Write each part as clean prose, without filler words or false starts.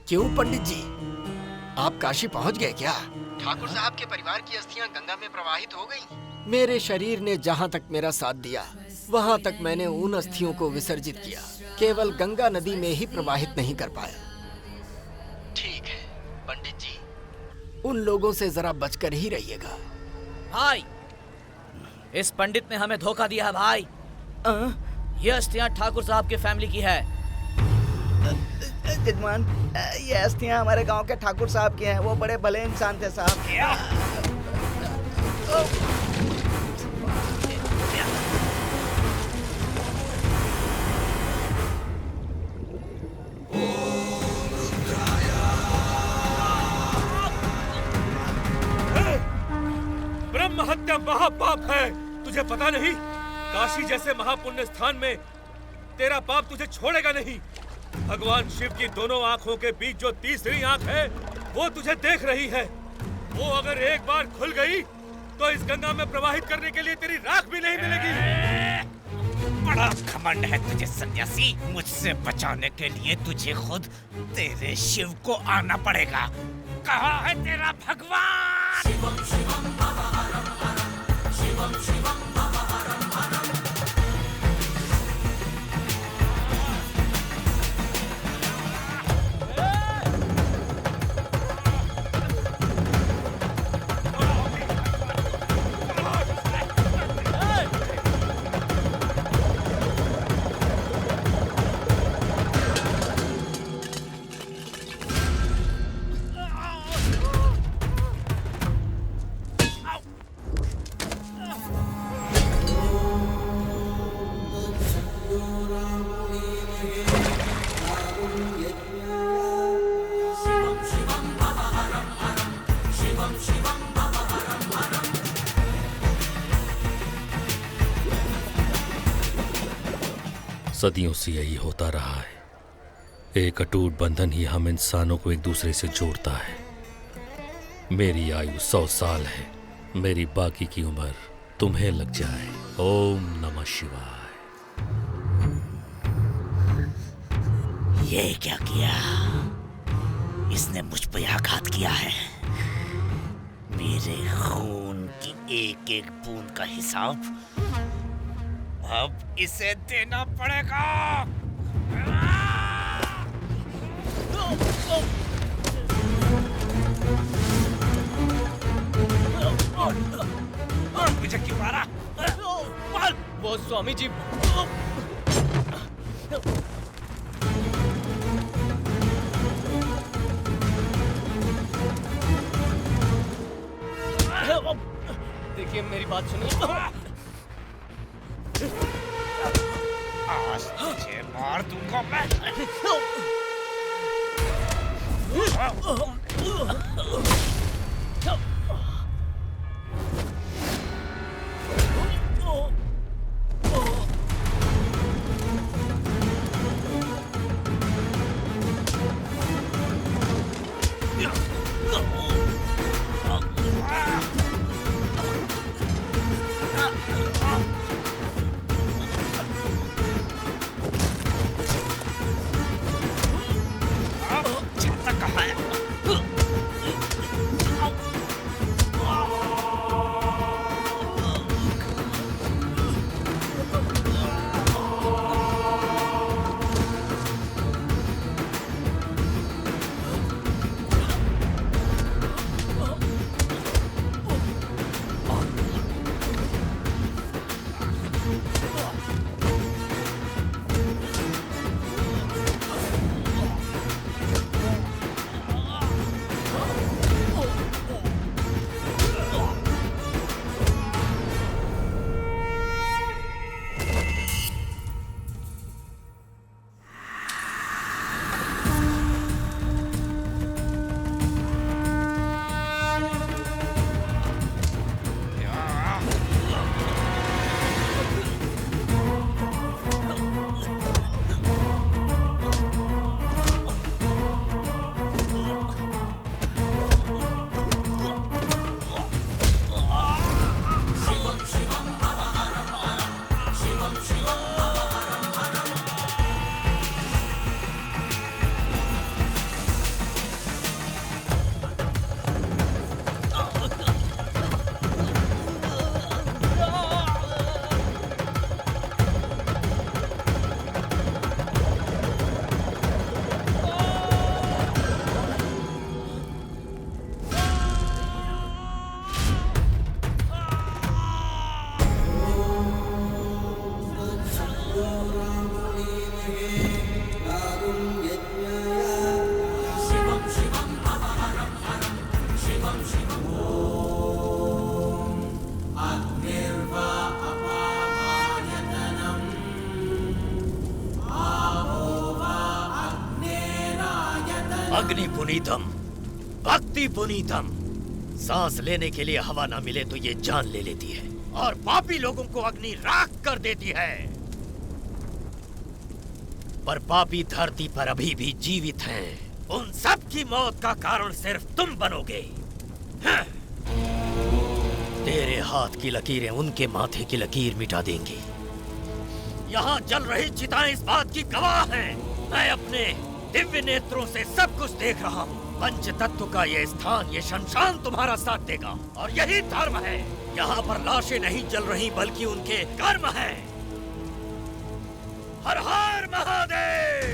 क्यों पंडित जी, आप काशी पहुंच गए क्या? ठाकुर साहब के परिवार की अस्थियां गंगा में प्रवाहित हो गईं। मेरे शरीर ने जहां तक मेरा साथ दिया, वहां तक मैंने उन अस्थियों को विसर्जित किया, केवल गंगा नदी में ही प्रवाहित नहीं कर पाया। ठीक है पंडित जी, उन लोगों से जरा बचकर ही रहिएगा। भाई, इस पंडित ने हमें धोखा दिया है भाई। ये अस्थियां ठाकुर साहब के फैमिली की है। जजमान, ये अस्थियां हमारे गांव के ठाकुर साहब की हैं। वो बड़े भले इंसान थे साहब। ब्रह्म हत्या महापाप है, तुझे पता नहीं? काशी जैसे महापुण्य स्थान में तेरा पाप तुझे छोड़ेगा नहीं। भगवान शिव की दोनों आंखों के बीच जो तीसरी आंख है, वो तुझे देख रही है। वो अगर एक बार खुल गई तो इस गंगा में प्रवाहित करने के लिए तेरी राख भी नहीं मिलेगी। बड़ा घमंड है तुझे सन्यासी। मुझसे बचाने के लिए तुझे खुद तेरे शिव को आना पड़ेगा। कहाँ है तेरा भगवान? शिवम शिवम भव हरम हरम, शिवम शिवम भव हरम हरम। सदियों से यही होता रहा है। एक अटूट बंधन ही हम इंसानों को एक दूसरे से जोड़ता है। मेरी आयु 100 साल है, मेरी बाकी की उम्र तुम्हें लग जाए। ओम नमः शिवाय। ये क्या किया? इसने मुझ पर आघात किया है। मेरे खून की एक एक बूंद का हिसाब अब इसे देना पड़ेगा। मुझे क्यों मारा? वो स्वामी जी, देखिए मेरी बात सुनिए। आज तुझे मार दूंगा मैं। अग्नि पुनीतम, भक्ति पुनीतम। सांस लेने के लिए हवा ना मिले तो ये जान ले लेती है और पापी लोगों को अग्नि राख कर देती है। पर पापी धरती पर अभी भी जीवित हैं। उन सब की मौत का कारण सिर्फ तुम बनोगे। हाँ। तेरे हाथ की लकीरें उनके माथे की लकीर मिटा देंगी। यहाँ जल रही चिताएं इस बात की गवाह हैं। मैं अपने दिव्य नेत्रों से सब कुछ देख रहा हूँ। पंच तत्व का ये स्थान, ये शमशान तुम्हारा साथ देगा और यही धर्म है। यहाँ पर लाशें नहीं जल रही बल्कि उनके कर्म हैं। हर हर महादेव।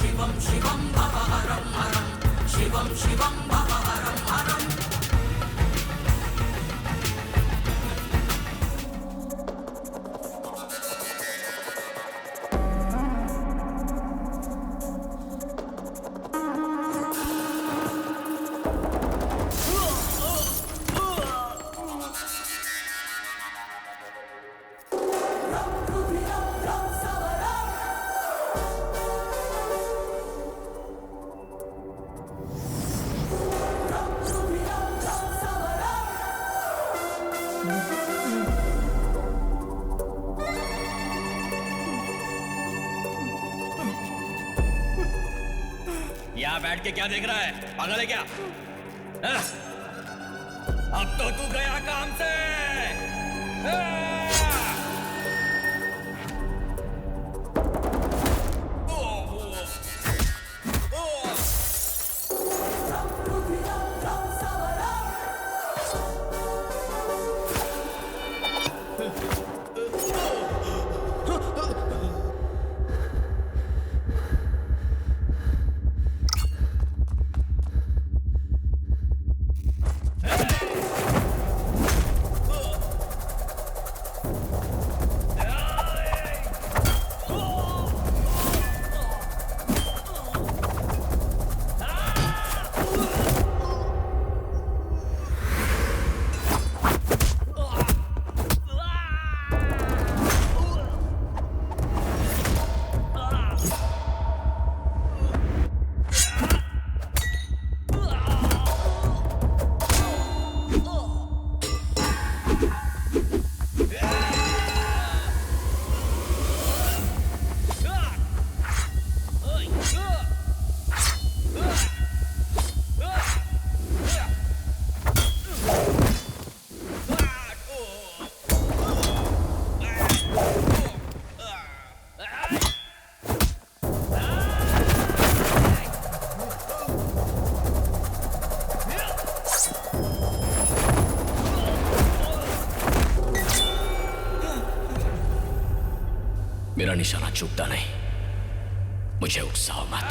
शिवम शिवम भव हरम हरम, शिवम शिवम भव हरम हरम। यहाँ बैठ के क्या देख रहा है? पागल है क्या? हाँ? अब तो तू गया काम से। मेरा निशाना चूकता नहीं। मुझे उकसाओ मत।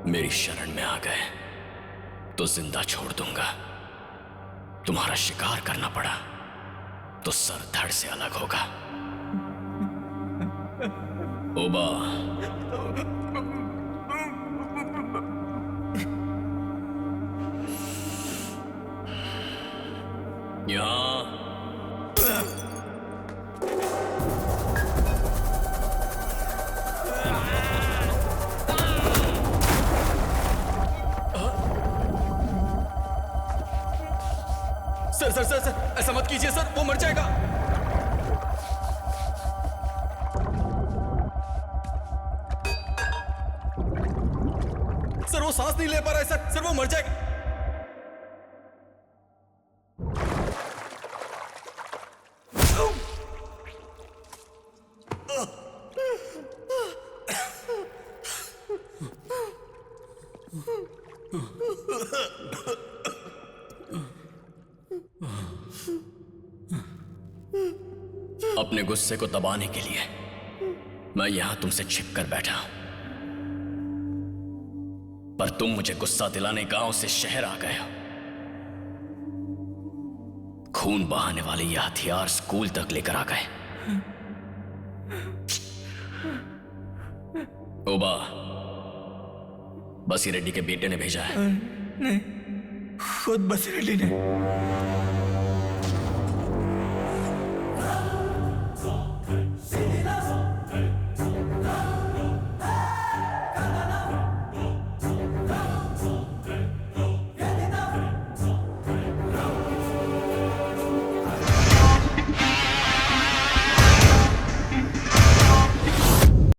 मेरी शरण में आ गए तो जिंदा छोड़ दूंगा। तुम्हारा शिकार करना पड़ा तो सर धड़ से अलग होगा। ओबा, यहाँ सर सर सर सर ऐसा मत कीजिए सर, वो मर जाएगा। सर वो सांस नहीं ले पा रहा है सर, सर वो मर जाएगा। अपने गुस्से को दबाने के लिए मैं यहां तुमसे छिप कर बैठा हूं, पर तुम मुझे गुस्सा दिलाने गांव से शहर आ गए हो। खून बहाने वाले ये हथियार स्कूल तक लेकर आ गए। ओबा, बसी रेड्डी के बेटे ने भेजा है। नहीं, खुद बसी रेड्डी ने।